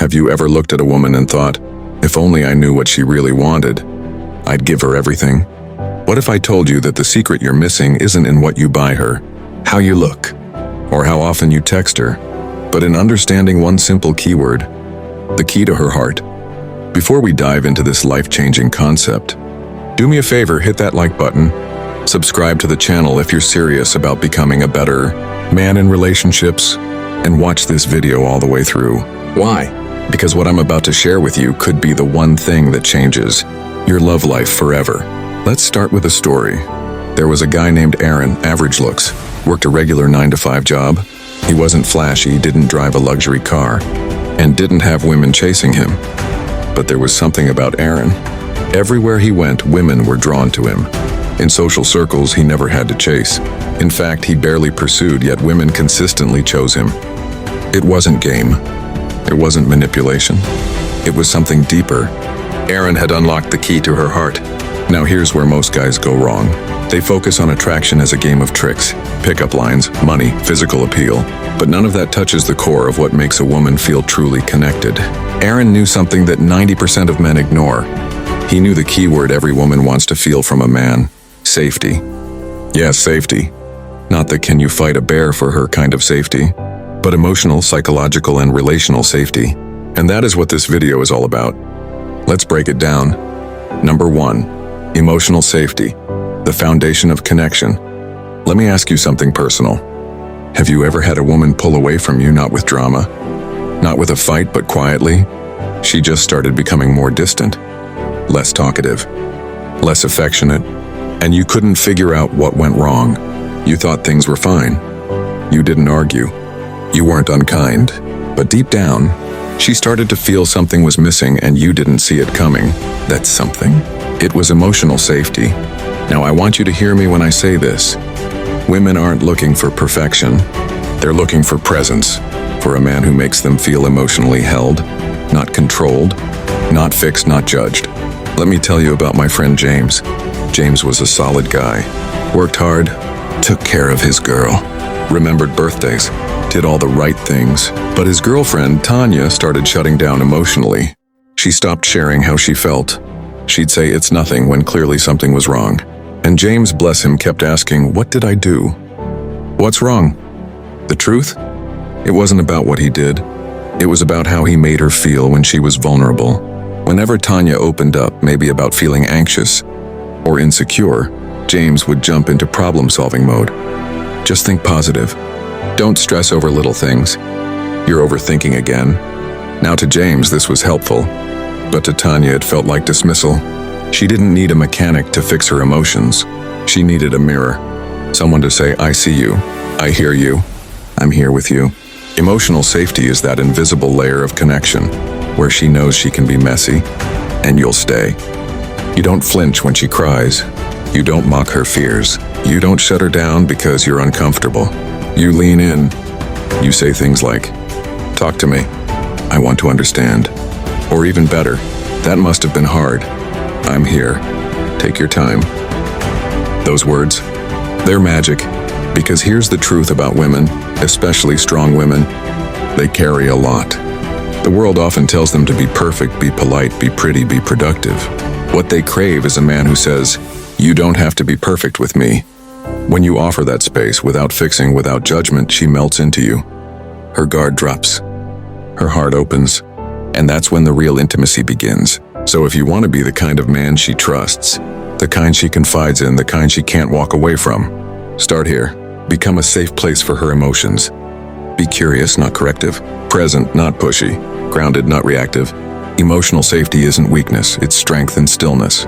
Have you ever looked at a woman and thought, if only I knew what she really wanted, I'd give her everything? What if I told you that the secret you're missing isn't in what you buy her, how you look, or how often you text her, but in understanding one simple keyword, the key to her heart? Before we dive into this life-changing concept, do me a favor, hit that like button, subscribe to the channel if you're serious about becoming a better man in relationships, and watch this video all the way through. Why? Because what I'm about to share with you could be the one thing that changes your love life forever. Let's start with a story. There was a guy named Aaron, average looks, worked a regular 9-to-5 job. He wasn't flashy, didn't drive a luxury car, and didn't have women chasing him. But there was something about Aaron. Everywhere he went, women were drawn to him. In social circles, he never had to chase. In fact, he barely pursued, yet women consistently chose him. It wasn't game. It wasn't manipulation. It was something deeper. Aaron had unlocked the key to her heart. Now here's where most guys go wrong. They focus on attraction as a game of tricks, pickup lines, money, physical appeal, but none of that touches the core of what makes a woman feel truly connected. Aaron knew something that 90% of men ignore. He knew the key word every woman wants to feel from a man: safety. Yes, safety. Not the can you fight a bear for her kind of safety, but emotional, psychological, and relational safety. And that is what this video is all about. Let's break it down. Number 1, emotional safety, the foundation of connection. Let me ask you something personal. Have you ever had a woman pull away from you, not with drama, not with a fight, but quietly? She just started becoming more distant, less talkative, less affectionate, and you couldn't figure out what went wrong. You thought things were fine. You didn't argue. You weren't unkind. But deep down, she started to feel something was missing and you didn't see it coming. That's something. It was emotional safety. Now I want you to hear me when I say this. Women aren't looking for perfection. They're looking for presence, for a man who makes them feel emotionally held, not controlled, not fixed, not judged. Let me tell you about my friend James. James was a solid guy, worked hard, took care of his girl, remembered birthdays, did all the right things. But his girlfriend, Tanya, started shutting down emotionally. She stopped sharing how she felt. She'd say it's nothing when clearly something was wrong. And James, bless him, kept asking, what did I do? What's wrong? The truth? It wasn't about what he did. It was about how he made her feel when she was vulnerable. Whenever Tanya opened up, maybe about feeling anxious or insecure, James would jump into problem-solving mode. Just think positive. Don't stress over little things. You're overthinking again. Now to James, this was helpful. But to Tanya, it felt like dismissal. She didn't need a mechanic to fix her emotions. She needed a mirror. Someone to say, I see you. I hear you. I'm here with you. Emotional safety is that invisible layer of connection where she knows she can be messy and you'll stay. You don't flinch when she cries. You don't mock her fears. You don't shut her down because you're uncomfortable. You lean in. You say things like, talk to me. I want to understand. Or even better, that must have been hard. I'm here. Take your time. Those words, they're magic. Because here's the truth about women, especially strong women. They carry a lot. The world often tells them to be perfect, be polite, be pretty, be productive. What they crave is a man who says, you don't have to be perfect with me. When you offer that space, without fixing, without judgment, she melts into you. Her guard drops. Her heart opens. And that's when the real intimacy begins. So if you want to be the kind of man she trusts, the kind she confides in, the kind she can't walk away from, start here. Become a safe place for her emotions. Be curious, not corrective. Present, not pushy. Grounded, not reactive. Emotional safety isn't weakness, it's strength and stillness.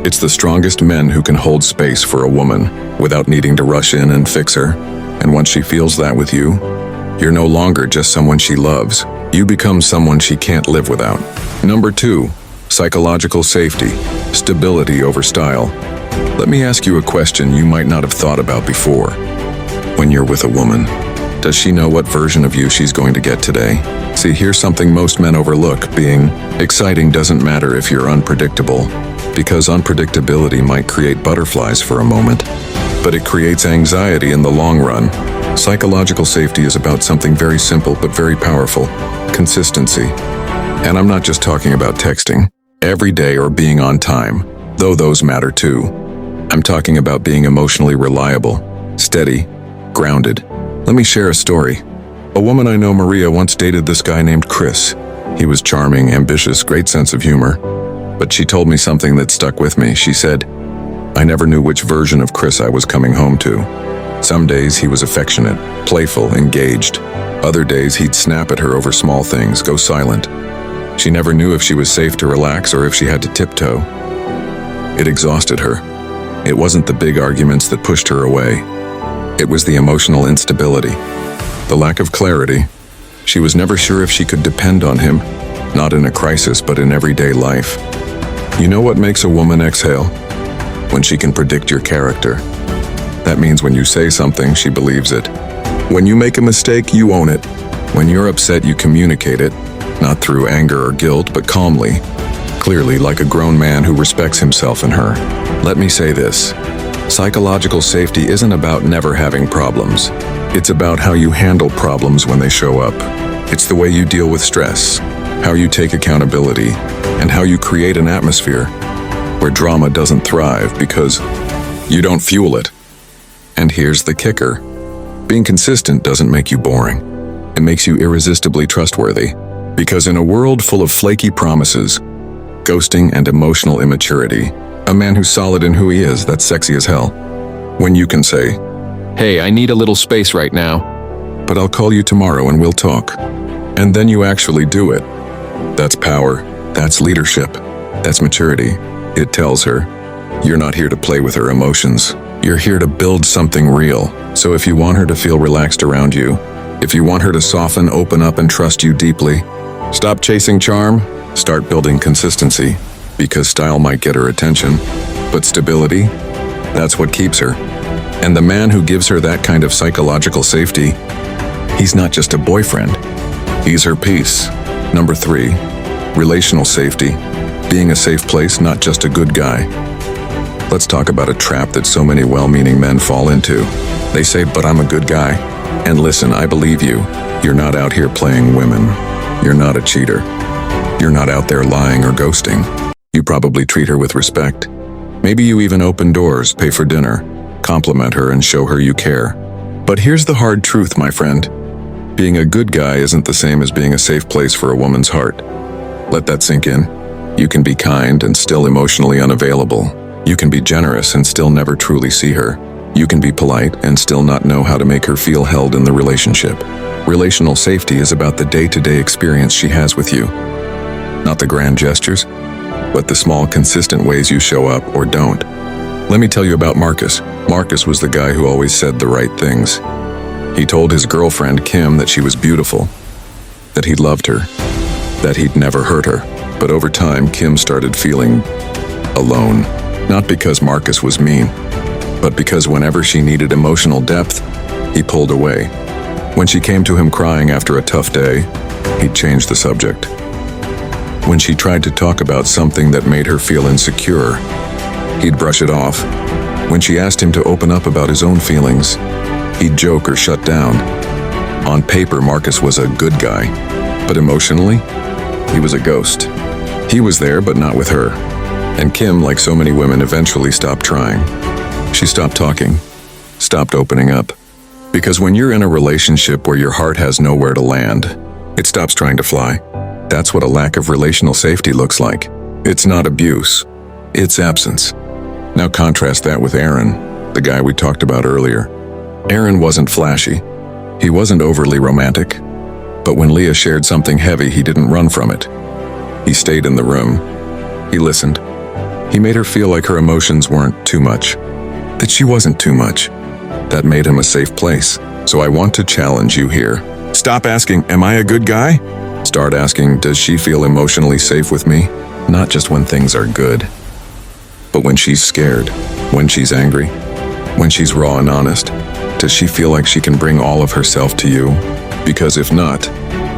It's the strongest men who can hold space for a woman without needing to rush in and fix her. And once she feels that with you, you're no longer just someone she loves. You become someone she can't live without. Number 2, psychological safety, stability over style. Let me ask you a question you might not have thought about before. When you're with a woman, does she know what version of you she's going to get today? See, here's something most men overlook. Being exciting doesn't matter if you're unpredictable, because unpredictability might create butterflies for a moment, but it creates anxiety in the long run. Psychological safety is about something very simple but very powerful: consistency. And I'm not just talking about texting, every day or being on time, though those matter too. I'm talking about being emotionally reliable, steady, grounded. Let me share a story. A woman I know, Maria, once dated this guy named Chris. He was charming, ambitious, great sense of humor. But she told me something that stuck with me. She said, I never knew which version of Chris I was coming home to. Some days he was affectionate, playful, engaged. Other days he'd snap at her over small things, go silent. She never knew if she was safe to relax or if she had to tiptoe. It exhausted her. It wasn't the big arguments that pushed her away. It was the emotional instability, the lack of clarity. She was never sure if she could depend on him, not in a crisis, but in everyday life. You know what makes a woman exhale? When she can predict your character. That means when you say something, she believes it. When you make a mistake, you own it. When you're upset, you communicate it, not through anger or guilt, but calmly, clearly, like a grown man who respects himself and her. Let me say this. Psychological safety isn't about never having problems. It's about how you handle problems when they show up. It's the way you deal with stress, how you take accountability, and how you create an atmosphere where drama doesn't thrive because you don't fuel it. And here's the kicker. Being consistent doesn't make you boring. It makes you irresistibly trustworthy. Because in a world full of flaky promises, ghosting, and emotional immaturity, a man who's solid in who he is, that's sexy as hell. When you can say, hey, I need a little space right now, but I'll call you tomorrow and we'll talk. And then you actually do it. That's power. That's leadership. That's maturity. It tells her, you're not here to play with her emotions. You're here to build something real. So if you want her to feel relaxed around you, if you want her to soften, open up, and trust you deeply, stop chasing charm, start building consistency. Because style might get her attention, but stability, that's what keeps her. And the man who gives her that kind of psychological safety, he's not just a boyfriend, he's her peace. Number 3, relational safety. Being a safe place, not just a good guy. Let's talk about a trap that so many well-meaning men fall into. They say, but I'm a good guy. And listen, I believe you. You're not out here playing women. You're not a cheater. You're not out there lying or ghosting. You probably treat her with respect. Maybe you even open doors, pay for dinner, compliment her, and show her you care. But here's the hard truth, my friend. Being a good guy isn't the same as being a safe place for a woman's heart. Let that sink in. You can be kind and still emotionally unavailable. You can be generous and still never truly see her. You can be polite and still not know how to make her feel held in the relationship. Relational safety is about the day-to-day experience she has with you. Not the grand gestures, but the small, consistent ways you show up or don't. Let me tell you about Marcus. Marcus was the guy who always said the right things. He told his girlfriend, Kim, that she was beautiful, that he loved her, that he'd never hurt her. But over time, Kim started feeling alone. Not because Marcus was mean, but because whenever she needed emotional depth, he pulled away. When she came to him crying after a tough day, he'd change the subject. When she tried to talk about something that made her feel insecure, he'd brush it off. When she asked him to open up about his own feelings, he'd joke or shut down. On paper, Marcus was a good guy, but emotionally, he was a ghost. He was there, but not with her. And Kim, like so many women, eventually stopped trying. She stopped talking, stopped opening up. Because when you're in a relationship where your heart has nowhere to land, it stops trying to fly. That's what a lack of relational safety looks like. It's not abuse, it's absence. Now contrast that with Aaron, the guy we talked about earlier. Aaron wasn't flashy. He wasn't overly romantic. But when Leah shared something heavy, he didn't run from it. He stayed in the room. He listened. He made her feel like her emotions weren't too much, that she wasn't too much. That made him a safe place. So I want to challenge you here. Stop asking, am I a good guy? Start asking, does she feel emotionally safe with me? Not just when things are good, but when she's scared, when she's angry, when she's raw and honest. Does she feel like she can bring all of herself to you? Because if not,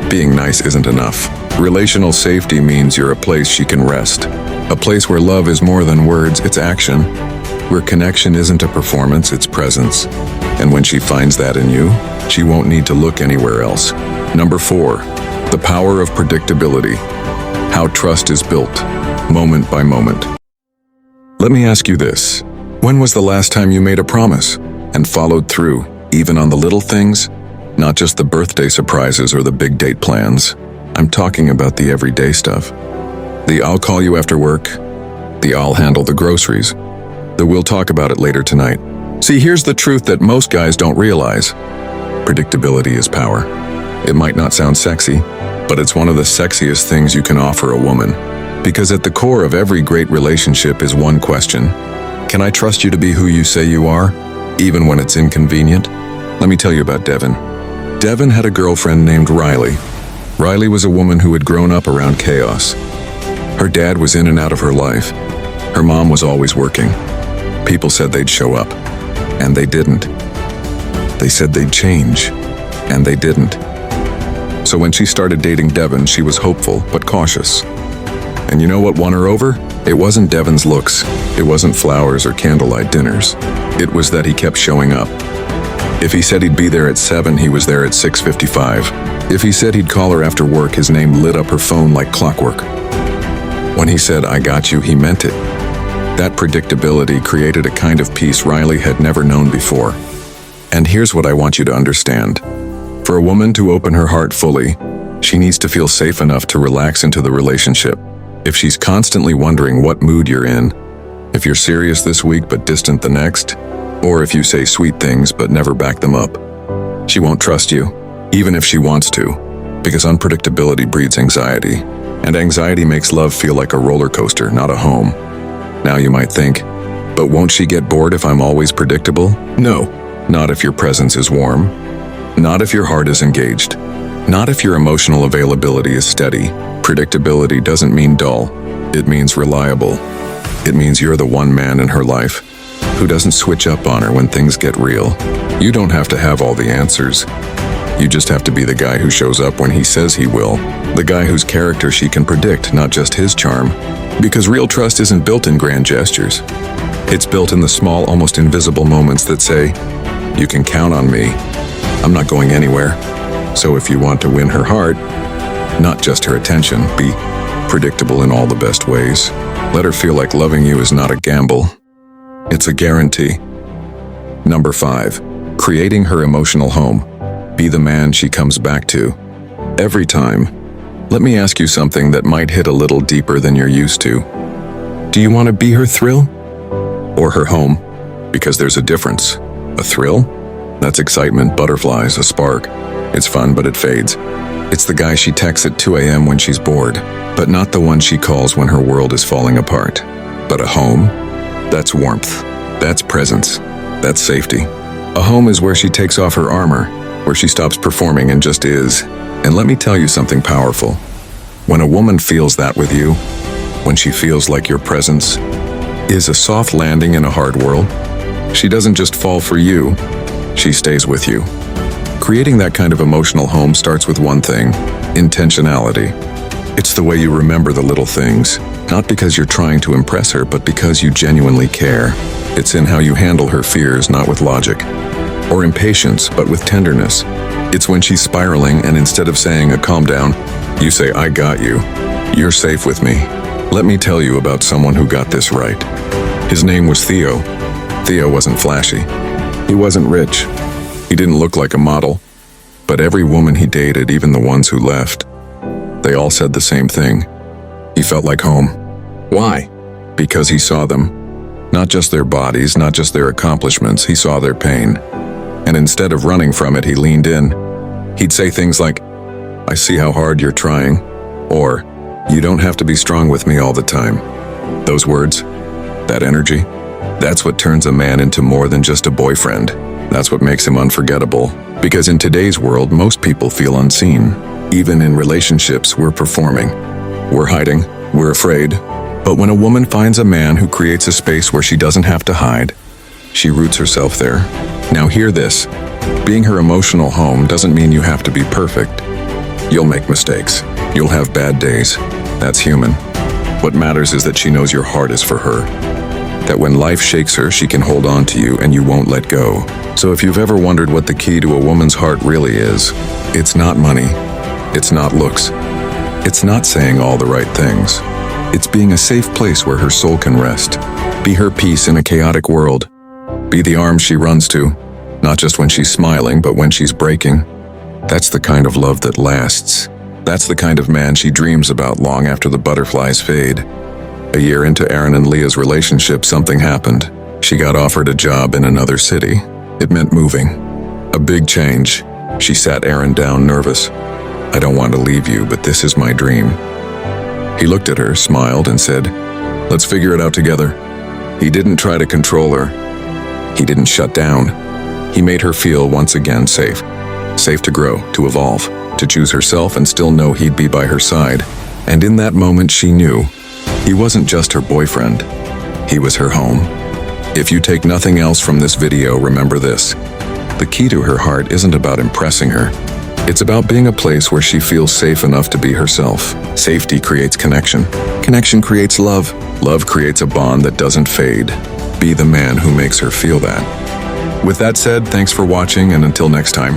being nice isn't enough. Relational safety means you're a place she can rest. A place where love is more than words, it's action. Where connection isn't a performance, it's presence. And when she finds that in you, she won't need to look anywhere else. Number 4, the power of predictability. how trust is built, moment by moment. Let me ask you this. When was the last time you made a promise and followed through, even on the little things? Not just the birthday surprises or the big date plans. I'm talking about the everyday stuff. The "I'll call you after work," the "I'll handle the groceries," the "we'll talk about it later tonight." See, here's the truth that most guys don't realize. Predictability is power. It might not sound sexy, but it's one of the sexiest things you can offer a woman. Because at the core of every great relationship is one question. Can I trust you to be who you say you are, even when it's inconvenient? Let me tell you about Devin. Devin had a girlfriend named Riley. Riley was a woman who had grown up around chaos. Her dad was in and out of her life. Her mom was always working. People said they'd show up, and they didn't. They said they'd change, and they didn't. So when she started dating Devin, she was hopeful but cautious. And you know what won her over? It wasn't Devin's looks. It wasn't flowers or candlelight dinners. It was that he kept showing up. If he said he'd be there at 7, he was there at 6:55. If he said he'd call her after work, his name lit up her phone like clockwork. When he said, "I got you," he meant it. That predictability created a kind of peace Riley had never known before. And here's what I want you to understand. For a woman to open her heart fully, she needs to feel safe enough to relax into the relationship. If she's constantly wondering what mood you're in, if you're serious this week but distant the next, or if you say sweet things but never back them up, she won't trust you, even if she wants to, because unpredictability breeds anxiety, and anxiety makes love feel like a roller coaster, not a home. Now you might think, but won't she get bored if I'm always predictable? No, not if your presence is warm, not if your heart is engaged, not if your emotional availability is steady. Predictability doesn't mean dull, it means reliable. It means you're the one man in her life who doesn't switch up on her when things get real. You don't have to have all the answers. You just have to be the guy who shows up when he says he will, the guy whose character she can predict, not just his charm. Because real trust isn't built in grand gestures. It's built in the small, almost invisible moments that say, "You can count on me. I'm not going anywhere." So if you want to win her heart, not just her attention, be predictable in all the best ways. Let her feel like loving you is not a gamble. It's a guarantee. Number 5, creating her emotional home. Be the man she comes back to. Every time. Let me ask you something that might hit a little deeper than you're used to. Do you want to be her thrill? Or her home? Because there's a difference. A thrill? That's excitement, butterflies, a spark. It's fun, but it fades. It's the guy she texts at 2 a.m. when she's bored, but not the one she calls when her world is falling apart. But a home? That's warmth. That's presence. That's safety. A home is where she takes off her armor, where she stops performing and just is. And let me tell you something powerful. When a woman feels that with you, when she feels like your presence is a soft landing in a hard world, she doesn't just fall for you, she stays with you. Creating that kind of emotional home starts with one thing: intentionality. It's the way you remember the little things, not because you're trying to impress her, but because you genuinely care. It's in how you handle her fears, not with logic or impatience, but with tenderness. It's when she's spiraling and instead of saying calm down, you say, "I got you. You're safe with me." Let me tell you about someone who got this right. His name was Theo. Theo wasn't flashy. He wasn't rich. He didn't look like a model. But every woman he dated, even the ones who left, they all said the same thing. He felt like home. Why? Because he saw them. Not just their bodies, not just their accomplishments, he saw their pain. And instead of running from it, he leaned in. He'd say things like, "I see how hard you're trying," or, "You don't have to be strong with me all the time." Those words, that energy, that's what turns a man into more than just a boyfriend. That's what makes him unforgettable. Because in today's world, most people feel unseen. Even in relationships, we're performing. We're hiding. We're afraid. But when a woman finds a man who creates a space where she doesn't have to hide, she roots herself there. Now hear this. Being her emotional home doesn't mean you have to be perfect. You'll make mistakes. You'll have bad days. That's human. What matters is that she knows your heart is for her. That when life shakes her, she can hold on to you and you won't let go. So if you've ever wondered what the key to a woman's heart really is, it's not money. It's not looks. It's not saying all the right things. It's being a safe place where her soul can rest. Be her peace in a chaotic world. Be the arms she runs to, not just when she's smiling, but when she's breaking. That's the kind of love that lasts. That's the kind of man she dreams about long after the butterflies fade. A year into Aaron and Leah's relationship, something happened. She got offered a job in another city. It meant moving. A big change. She sat Aaron down, nervous. "I don't want to leave you, but this is my dream." He looked at her, smiled, and said, "Let's figure it out together." He didn't try to control her. He didn't shut down. He made her feel once again safe. Safe to grow, to evolve, to choose herself and still know he'd be by her side. And in that moment she knew he wasn't just her boyfriend. He was her home. If you take nothing else from this video, remember this. The key to her heart isn't about impressing her. It's about being a place where she feels safe enough to be herself. Safety creates connection. Connection creates love. Love creates a bond that doesn't fade. Be the man who makes her feel that. With that said, thanks for watching, and until next time.